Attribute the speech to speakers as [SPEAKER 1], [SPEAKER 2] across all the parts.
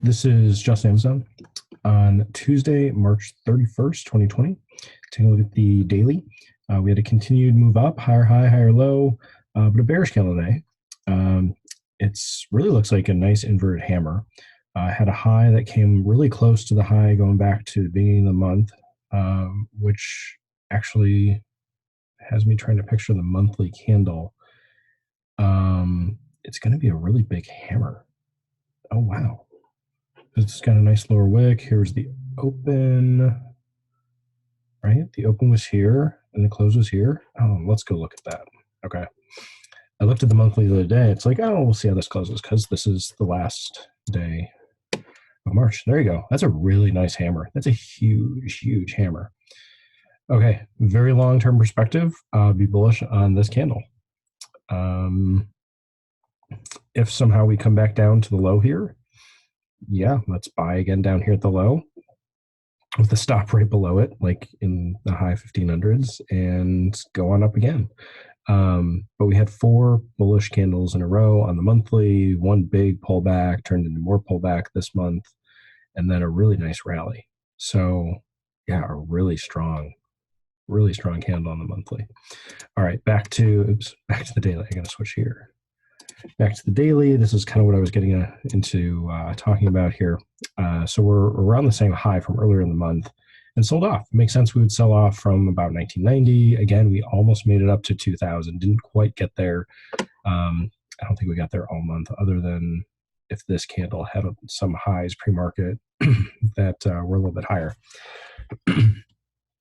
[SPEAKER 1] This is just AMZN on Tuesday, March 31st, 2020. Taking a look at the daily. We had a continued move up, higher high, higher low, but a bearish candle today. It's really looks like a nice inverted hammer. Had a high that came really close to the high going back to the beginning of the month, which actually has me trying to picture the monthly candle. It's going to be a really big hammer. Oh, wow. It's got a nice lower wick. Here's the open, right? The open was here and the close was here. Oh, let's go look at that. Okay. I looked at the monthly the other day. It's like, oh, we'll see how this closes because this is the last day of March. There you go. That's a really nice hammer. That's a huge, huge hammer. Okay. Very long-term perspective. Be bullish on this candle. If somehow we come back down to the low here, yeah, let's buy again down here at the low with the stop right below it, like in the high 1500s, and go on up again. But we had 4 bullish candles in a row on the monthly, one big pullback turned into more pullback this month, and then a really nice rally. So yeah, a really strong candle on the monthly. All right, back to the daily. I'm gonna switch here. Back to the daily. This is kind of what I was getting into talking about here. So we're around the same high from earlier in the month and sold off. It makes sense we would sell off from about 1990. Again, we almost made it up to 2000. Didn't quite get there. I don't think we got there all month, other than if this candle had some highs pre-market that were a little bit higher.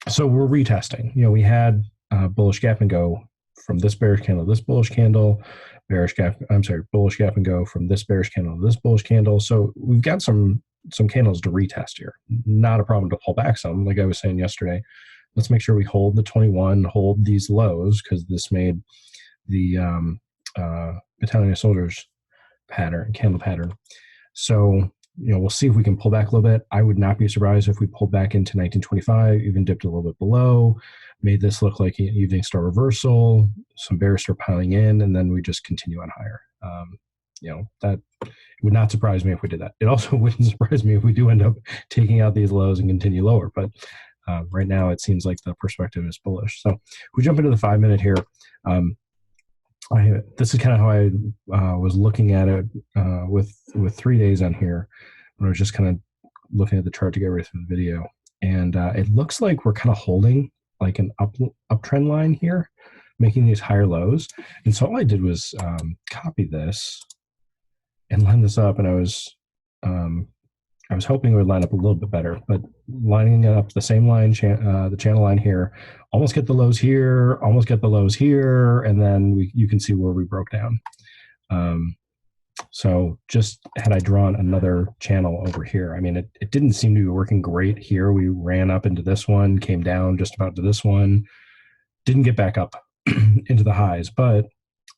[SPEAKER 1] So we're retesting. You know, we had bullish gap and go from this bearish candle to this bullish candle, bullish gap and go from this bearish candle to this bullish candle. So we've got some candles to retest here. Not a problem to pull back some. Like I was saying yesterday, let's make sure we hold the 21, hold these lows, because this made the Battalion of Soldiers candle pattern. So, you know, we'll see if we can pull back a little bit. I would not be surprised if we pulled back into 1925, even dipped a little bit below, made this look like an evening star reversal, some bearish start piling in, and then we just continue on higher. You know, that would not surprise me if we did that. It also wouldn't surprise me if we do end up taking out these lows and continue lower. But right now, it seems like the perspective is bullish. So we jump into the 5-minute here. This is kind of how I was looking at it with 3 days on here, when I was just kind of looking at the chart to get ready for the video. And it looks like we're kind of holding like an uptrend line here, making these higher lows. And so all I did was copy this and line this up, and I was hoping it would line up a little bit better, but lining it up the same line, the channel line here, almost get the lows here, almost get the lows here, and then you can see where we broke down. So just had I drawn another channel over here, I mean, it didn't seem to be working great here. We ran up into this one, came down just about to this one, didn't get back up into the highs, but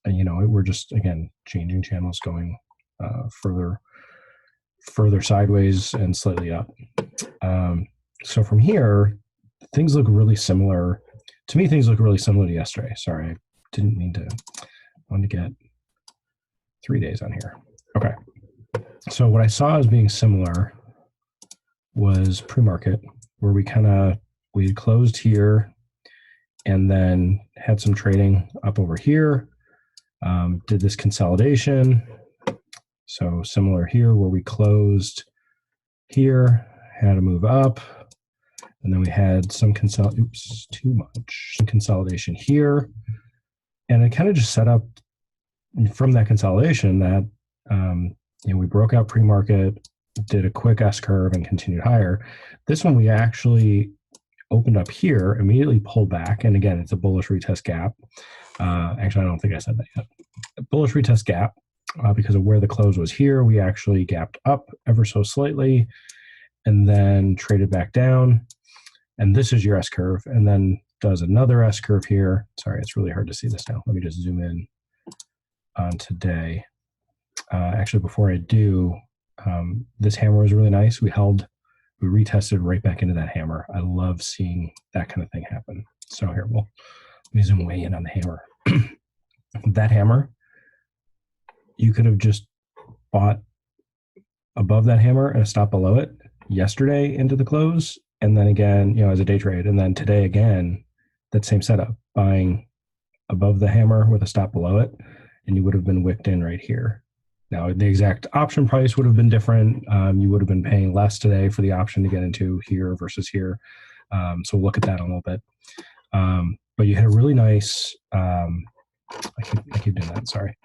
[SPEAKER 1] you know, we're just, again, changing channels, going further sideways and slightly up. So from here, things look really similar. To me, things look really similar to yesterday. Sorry, I didn't mean to. I wanted to get 3 days on here. Okay. So what I saw as being similar was pre-market, where we closed here and then had some trading up over here. Did this consolidation. So similar here, where we closed here, had a move up, and then we had some consolidation here, and it kind of just set up from that consolidation that you know, we broke out pre-market, did a quick S curve, and continued higher. This one we actually opened up here, immediately pulled back, and again, it's a bullish retest gap. Actually, I don't think I said that yet. A bullish retest gap. Because of where the close was here, we actually gapped up ever so slightly and then traded back down. And this is your S curve, and then does another S curve here. Sorry, it's really hard to see this now. Let me just zoom in on today. Actually, before I do, this hammer was really nice. We retested right back into that hammer. I love seeing that kind of thing happen. So here, let me zoom way in on the hammer. That hammer, you could have just bought above that hammer and a stop below it yesterday into the close, and then again, as a day trade, and then today again, that same setup, buying above the hammer with a stop below it, and you would have been wicked in right here. Now, the exact option price would have been different. You would have been paying less today for the option to get into here versus here. So we'll look at that a little bit. But you had a really nice, I keep doing that, sorry.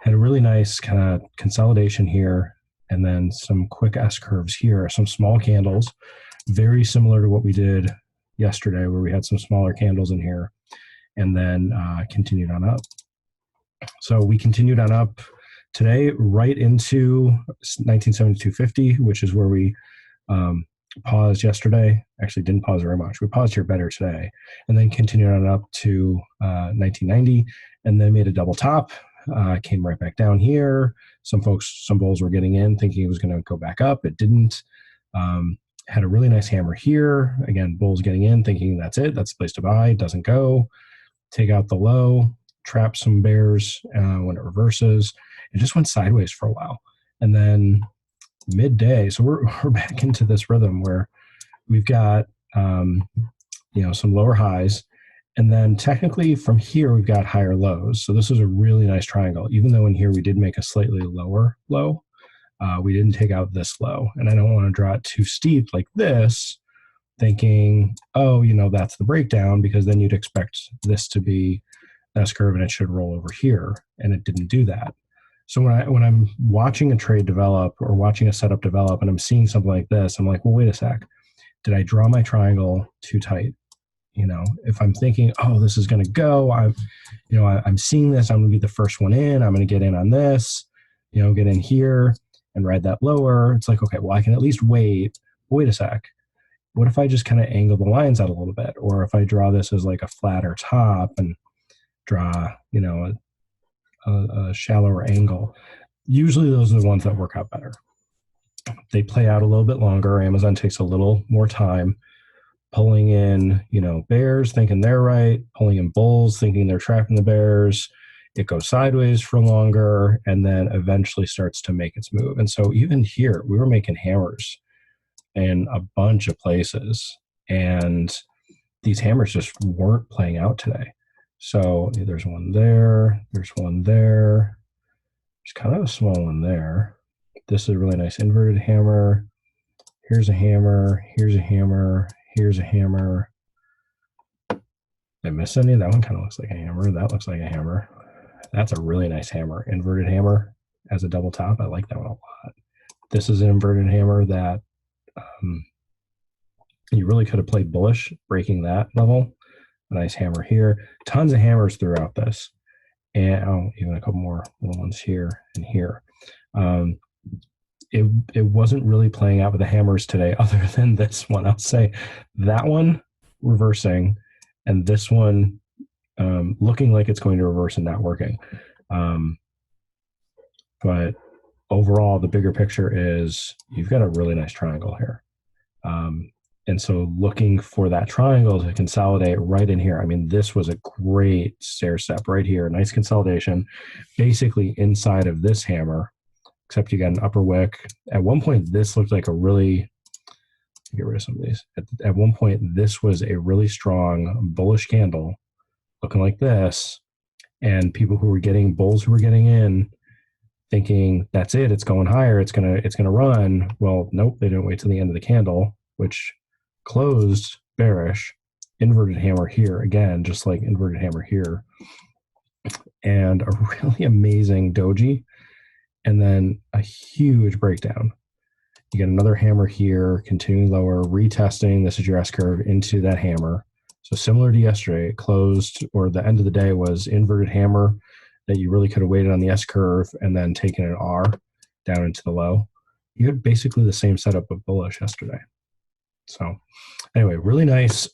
[SPEAKER 1] Had a really nice kind of consolidation here, and then some quick S curves here, some small candles, very similar to what we did yesterday, where we had some smaller candles in here, and then continued on up. So we continued on up today right into 1972.50, which is where we paused yesterday. Actually didn't pause very much. We paused here better today, and then continued on up to 1990, and then made a double top. Came right back down here. Some bulls were getting in thinking it was going to go back up. It didn't. Had a really nice hammer here. Again, bulls getting in thinking that's it. That's the place to buy. Doesn't go. Take out the low. Trap some bears when it reverses. It just went sideways for a while. And then midday, so we're back into this rhythm where we've got some lower highs, and then technically from here we've got higher lows. So this is a really nice triangle, even though in here we did make a slightly lower low. We didn't take out this low, and I don't want to draw it too steep like this, thinking, that's the breakdown, because then you'd expect this to be S curve and it should roll over here, and it didn't do that. So when I'm watching a trade develop or watching a setup develop and I'm seeing something like this, I'm like, well, wait a sec. Did I draw my triangle too tight? If I'm thinking, this is going to go, I'm seeing this, I'm going to be the first one in, I'm going to get in on this, get in here and ride that lower. It's like, okay, well, I can at least wait a sec. What if I just kind of angle the lines out a little bit? Or if I draw this as like a flatter top and draw, a shallower angle. Usually those are the ones that work out better. They play out a little bit longer. Amazon takes a little more time pulling in, bears thinking they're right, pulling in bulls thinking they're trapping the bears. It goes sideways for longer and then eventually starts to make its move. And so even here, we were making hammers in a bunch of places, and these hammers just weren't playing out today. So there's one there, there's one there, there's kind of a small one there. This is a really nice inverted hammer. Here's a hammer, here's a hammer, here's a hammer. Did I miss any? That one kind of looks like a hammer. That looks like a hammer. That's a really nice hammer. Inverted hammer as a double top. I like that one a lot. This is an inverted hammer that you really could have played bullish, breaking that level. A nice hammer here. Tons of hammers throughout this. And even a couple more little ones here and here. It wasn't really playing out with the hammers today other than this one. I'll say that one reversing and this one looking like it's going to reverse and not working. But overall, the bigger picture is you've got a really nice triangle here. And so looking for that triangle to consolidate right in here. I mean, this was a great stair step right here. Nice consolidation, basically inside of this hammer, except you got an upper wick. At one point, this looked like a really, get rid of some of these. At one point, this was a really strong bullish candle looking like this. And people who were getting, bulls who were getting in, thinking that's it, it's going higher, it's gonna run. Well, nope, they didn't wait till the end of the candle, which closed bearish. Inverted hammer here again, just like inverted hammer here, and a really amazing doji, and then a huge breakdown. You get another hammer here, continuing lower, retesting. This is your S curve into that hammer. So similar to yesterday, it closed, or the end of the day was inverted hammer that you really could have waited on the S curve and then taken an R down into the low. You had basically the same setup of bullish yesterday. So anyway, really nice,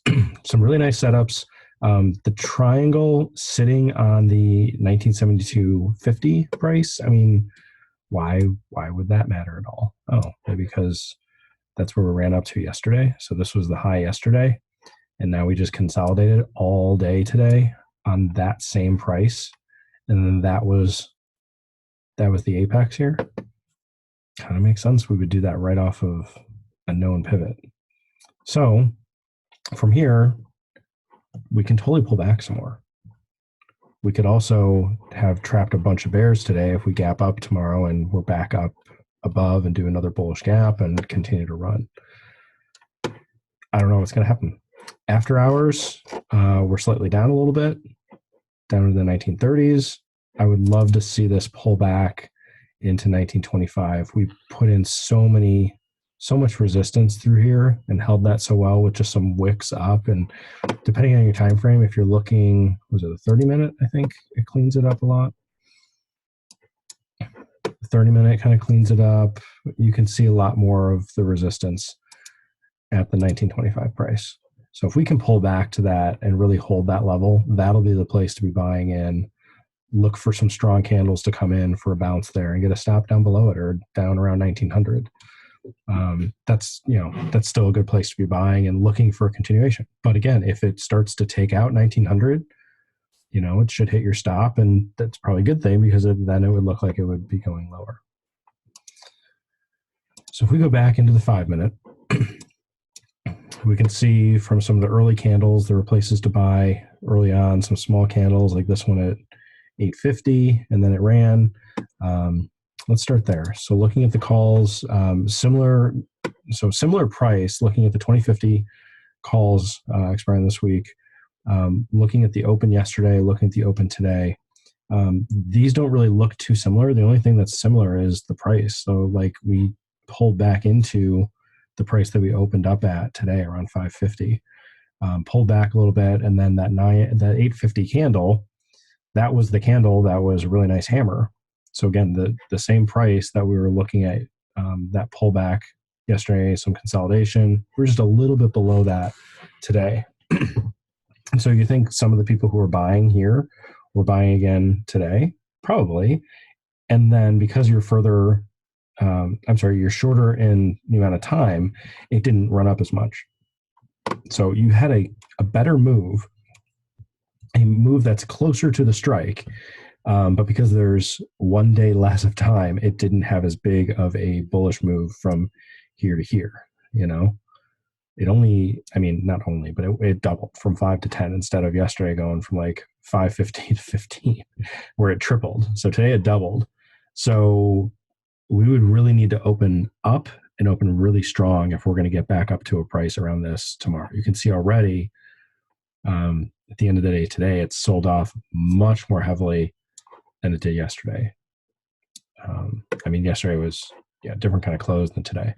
[SPEAKER 1] some really nice setups. The triangle sitting on the 1972.50 price. I mean, why would that matter at all? Oh, maybe because that's where we ran up to yesterday. So this was the high yesterday, and now we just consolidated all day today on that same price, and then that was the apex here. kind of makes sense. We would do that right off of a known pivot. So from here, we can totally pull back some more. We could also have trapped a bunch of bears today if we gap up tomorrow and we're back up above and do another bullish gap and continue to run. I don't know what's going to happen. After hours, we're slightly down a little bit, down to the 1930s. I would love to see this pull back into 1925. We put in so much resistance through here and held that so well with just some wicks up. And depending on your time frame, if you're looking, was it a 30-minute? I think it cleans it up a lot. The 30-minute kind of cleans it up. You can see a lot more of the resistance at the 1925 price. So if we can pull back to that and really hold that level, that'll be the place to be buying in. Look for some strong candles to come in for a bounce there and get a stop down below it or down around 1900. That's still a good place to be buying and looking for a continuation. But again, if it starts to take out 1900, it should hit your stop, and that's probably a good thing because then it would look like it would be going lower. So if we go back into the 5-minute, we can see from some of the early candles, there were places to buy early on, some small candles like this one at 850, and then it ran. Let's start there. So looking at the calls, similar price, looking at the 2050 calls expiring this week, looking at the open yesterday, looking at the open today. These don't really look too similar. The only thing that's similar is the price. So like we pulled back into the price that we opened up at today around 550, pulled back a little bit. And then that 850 candle, that was the candle that was a really nice hammer. So again, the same price that we were looking at, that pullback yesterday, some consolidation, we're just a little bit below that today. And so you think some of the people who are buying here were buying again today? Probably. And then because you're you're shorter in the amount of time, it didn't run up as much. So you had a better move, a move that's closer to the strike. But because there's 1 day less of time, it didn't have as big of a bullish move from here to here. It only, not only, but it doubled from 5 to 10 instead of yesterday going from like 515 to 15, where it tripled. So today it doubled. So we would really need to open up and open really strong if we're going to get back up to a price around this tomorrow. You can see already at the end of the day today, it's sold off much more heavily than it did yesterday. Yesterday was different kind of close than today.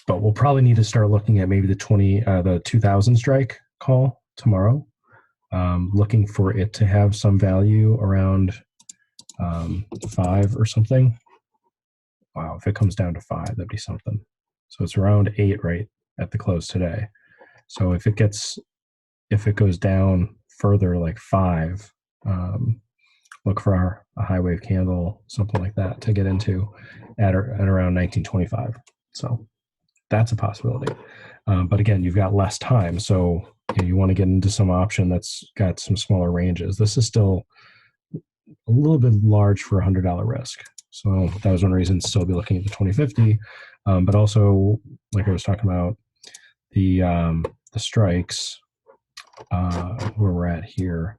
[SPEAKER 1] But we'll probably need to start looking at maybe the 2000 strike call tomorrow, looking for it to have some value around 5 or something. Wow, if it comes down to 5, that'd be something. So it's around 8 right at the close today. So if it goes down further, like 5, look for a high wave candle, something like that, to get into at around 1925. So that's a possibility. But again, you've got less time. So you want to get into some option that's got some smaller ranges. This is still a little bit large for $100 risk. So that was one reason to still be looking at the 2050. But also, like I was talking about, the strikes, where we're at here,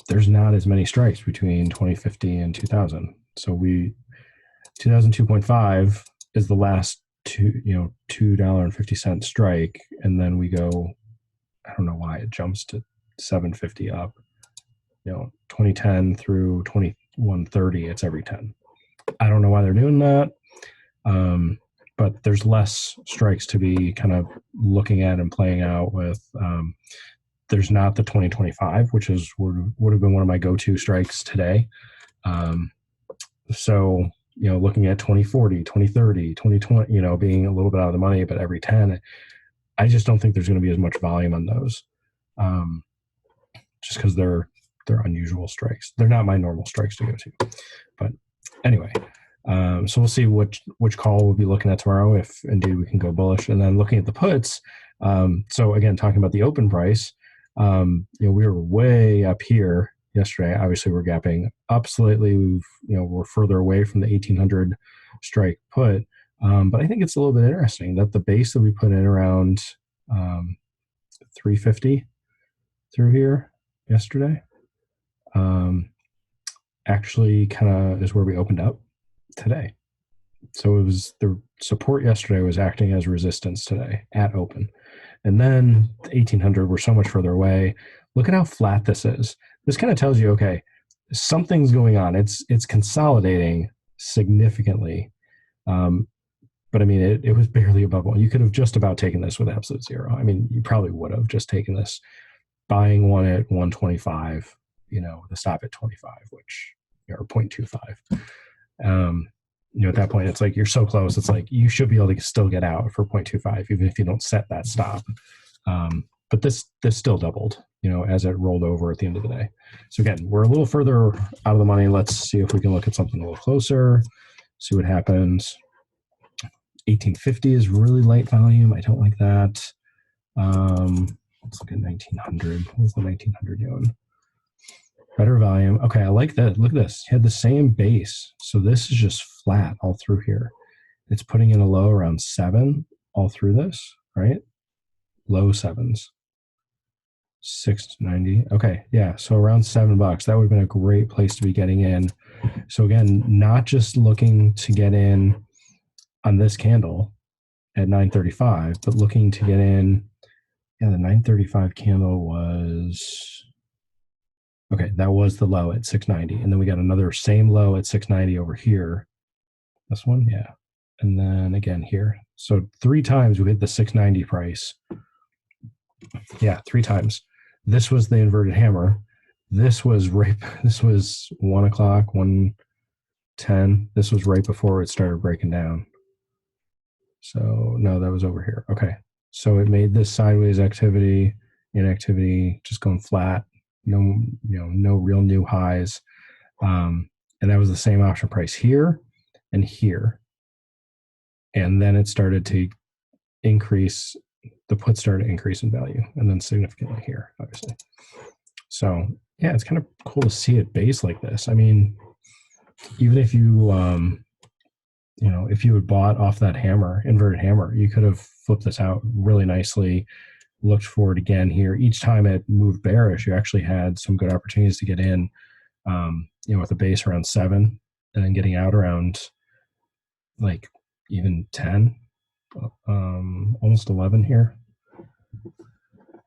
[SPEAKER 1] there's not as many strikes between 2050 and 2000. So 2002.5 is the last $2.50 strike, and then we go, I don't know why it jumps to 750 up. 2010 through 2130, it's every 10. I don't know why they're doing that, but there's less strikes to be kind of looking at and playing out with. There's not the 2025, which would have been one of my go-to strikes today. So looking at 2040, 2030, 2020, being a little bit out of the money, but every 10, I just don't think there's going to be as much volume on those, just because they're unusual strikes. They're not my normal strikes to go to. But anyway, so we'll see which call we'll be looking at tomorrow, if indeed we can go bullish. And then looking at the puts, so again, talking about the open price, we were way up here yesterday. Obviously, we're gapping up slightly. We're further away from the 1800 strike put, but I think it's a little bit interesting that the base that we put in around 350 through here yesterday actually kind of is where we opened up today. So it was the support yesterday was acting as resistance today at open. And then the 1800 we're so much further away. Look at how flat this is. This kind of tells you, okay, something's going on. It's consolidating significantly. But I mean, it was barely above one. You could have just about taken this with absolute zero. I mean, you probably would have just taken this, buying one at 125, the stop at 25, which, or 0.25. At that point, it's like you're so close. It's like you should be able to still get out for 0.25, even if you don't set that stop. But this still doubled, as it rolled over at the end of the day. So again, we're a little further out of the money. Let's see if we can look at something a little closer, see what happens. 1850 is really light volume. I don't like that. Let's look at 1900. What's the 1900 doing? Better volume. Okay, I like that. Look at this. You had the same base. So this is just flat all through here. It's putting in a low around 7 all through this, right? Low 7s. 690. Okay, yeah. So around $7. That would have been a great place to be getting in. So again, not just looking to get in on this candle at 935, but looking to get in. Yeah, the 935 candle was, okay, that was the low at 690. And then we got another same low at 690 over here. This one, yeah. And then again here. So 3 times we hit the 690 price. Yeah, 3 times. This was the inverted hammer. This was 1 o'clock, 1:10. This was right before it started breaking down. So no, that was over here. Okay. So it made this sideways activity, inactivity, just going flat. No real new highs. And that was the same option price here and here. And then it started to increase, the put started to increase in value, and then significantly here, obviously. So yeah, it's kind of cool to see it base like this. I mean, even if you, if you had bought off that hammer, inverted hammer, you could have flipped this out really nicely, looked for it again here. Each time it moved bearish, you actually had some good opportunities to get in, with a base around 7 and then getting out around like even 10, almost 11 here.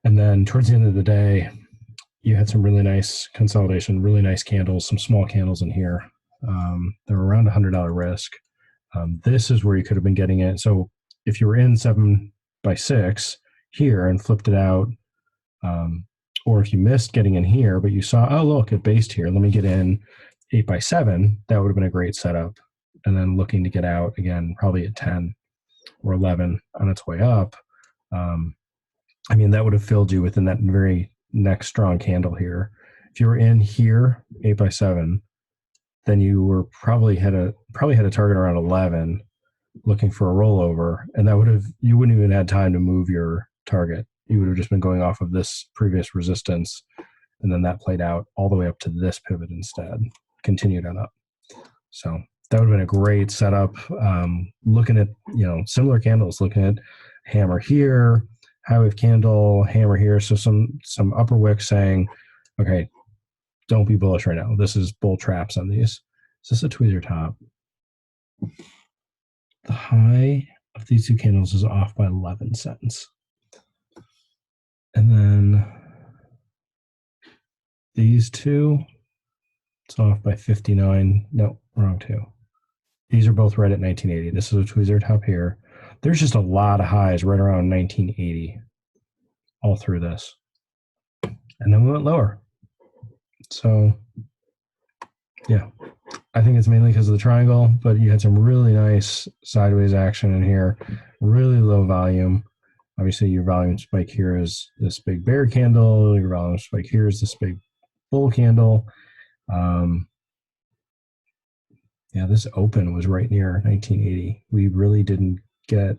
[SPEAKER 1] And then towards the end of the day, you had some really nice consolidation, really nice candles, some small candles in here. They're around $100 risk. This is where you could have been getting it. So if you were in 7x6 here and flipped it out, or if you missed getting in here, but you saw, oh, look, it based here, let me get in 8x7, that would have been a great setup. And then looking to get out again, probably at 10 or 11 on its way up. I mean, that would have filled you within that very next strong candle here. If you were in here, 8x7, then you were probably had a target around 11, looking for a rollover, and that you wouldn't even had time to move your target. You would have just been going off of this previous resistance, and then that played out all the way up to this pivot instead, continued on up. So that would have been a great setup. Looking at similar candles, looking at hammer here, high wave candle, hammer here. So some upper wick saying, okay, don't be bullish right now. This is bull traps on these. Is this a tweezer top? The high of these 2 candles is off by 11 cents. And then these 2, it's off by 59. No, wrong 2. These are both right at 1980. This is a tweezer top here. There's just a lot of highs right around 1980 all through this. And then we went lower. So, yeah, I think it's mainly because of the triangle, but you had some really nice sideways action in here, really low volume. Obviously, your volume spike here is this big bear candle. Your volume spike here is this big bull candle. Yeah, this open was right near 1980. We really didn't get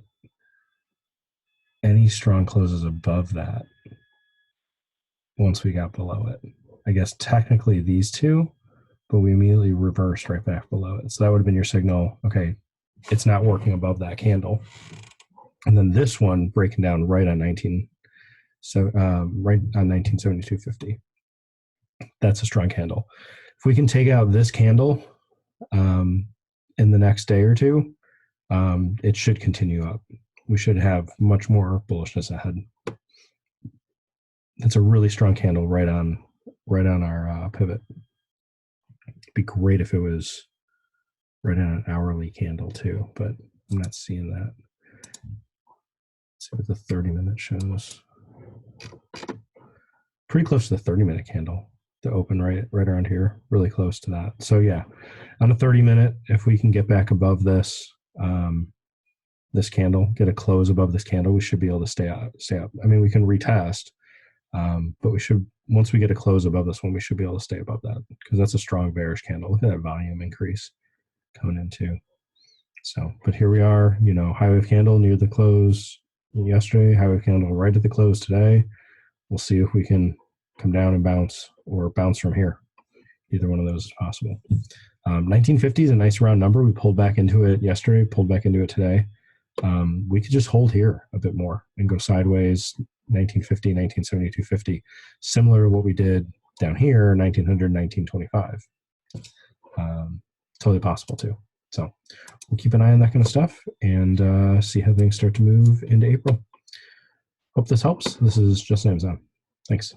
[SPEAKER 1] any strong closes above that once we got below it. I guess technically these two, but we immediately reversed right back below it. So that would have been your signal. Okay, it's not working above that candle. And then this one breaking down right on 1972.50. That's a strong candle. If we can take out this candle in the next day or two, it should continue up. We should have much more bullishness ahead. It's a really strong candle right on our pivot. It'd be great if it was right on an hourly candle too, but I'm not seeing that. Let's see what the 30-minute shows. Pretty close to the 30-minute candle. The open right around here, really close to that. So yeah, on a 30-minute, if we can get back above this this candle, get a close above this candle, we should be able to stay up. I mean, we can retest, but we should, once we get a close above this one, we should be able to stay above that because that's a strong bearish candle. Look at that volume increase coming into. So, but here we are, you know, high wave candle near the close yesterday, high wave candle right at the close today. We'll see if we can come down and bounce or bounce from here. Either one of those is possible. 1950 is a nice round number. We pulled back into it yesterday, pulled back into it today. We could just hold here a bit more and go sideways, 1950, 1972.50, similar to what we did down here, 1900, 1925. Totally possible too. So we'll keep an eye on that kind of stuff and see how things start to move into April. Hope this helps. This is just AMZN. Thanks.